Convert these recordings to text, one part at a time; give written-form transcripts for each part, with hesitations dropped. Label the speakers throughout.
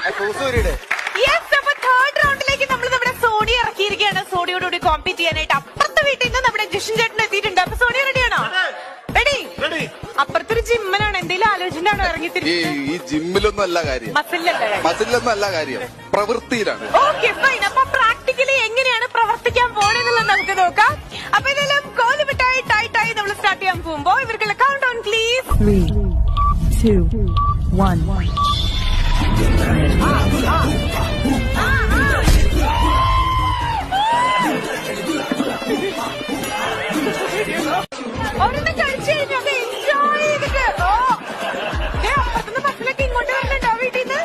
Speaker 1: Third റൗണ്ടിലേക്ക് നമ്മൾ നമ്മുടെ Sony ഇറക്കിയിരിക്കുകയാണ്. സോണിയോടുകൂടി compete ചെയ്യാനായിട്ട് അപ്പുറത്തെ വീട്ടിൽ നിന്ന് നമ്മുടെ ജിഷൻ ചേട്ടൻ എത്തിയിട്ടുണ്ട്. അപ്പൊ സോണിയ റെഡിയാണോ? റെഡി. അപ്പുറത്തൊരു ജിമ്മനാണ്, എന്തെങ്കിലും ആലോചനയാണോ ഇറങ്ങിത്തിരിക്കുന്നത്?
Speaker 2: ഈ ജിമ്മിലൊന്നും അല്ല കാര്യം, മസിലൊന്നും അല്ല കാര്യം, പ്രവൃത്തിയിലാണ്.
Speaker 1: Okay fine. അപ്പൊ പ്രാക്ടിക്കലി എങ്ങനെയാണ് പ്രവർത്തിക്കാൻ പോണെന്നുള്ളത് നമുക്ക് നോക്കാം. അപ്പൊ ഇതെല്ലാം കോലുമിട്ടായി ടൈറ്റായി നമ്മൾ സ്റ്റാർട്ട് ചെയ്യാൻ പോകുമ്പോ ഇവർക്കുള്ള കൗണ്ട് ഓൺ പ്ലീസ്.
Speaker 3: 3, 2, 1.
Speaker 1: അവരൊന്ന് കഴിച്ചു കഴിഞ്ഞു, അത് എൻജോയ് ചെയ്തിട്ട്. അപ്പുറത്തുനിന്ന് ബസ്സിലൊക്കെ ഇങ്ങോട്ട് വരുന്നുണ്ടോ വീട്ടിൽ നിന്ന്?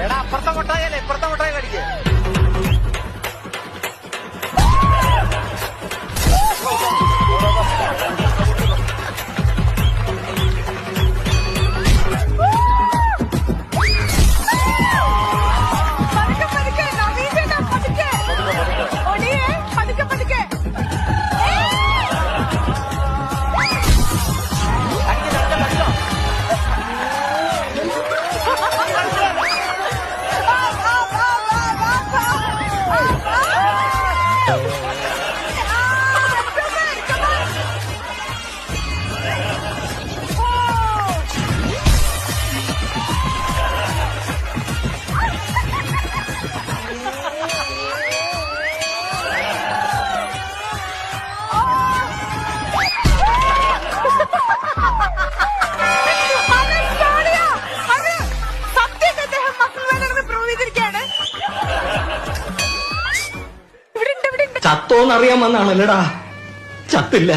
Speaker 4: എടാ അപ്പുറത്തെ കൊട്ടായല്ലേ ഇപ്പുറത്തെ കൊട്ടായ കടിക്കേ.
Speaker 5: ചത്തോന്നറിയാമെന്നാണല്ലടാ, ചത്തില്ല.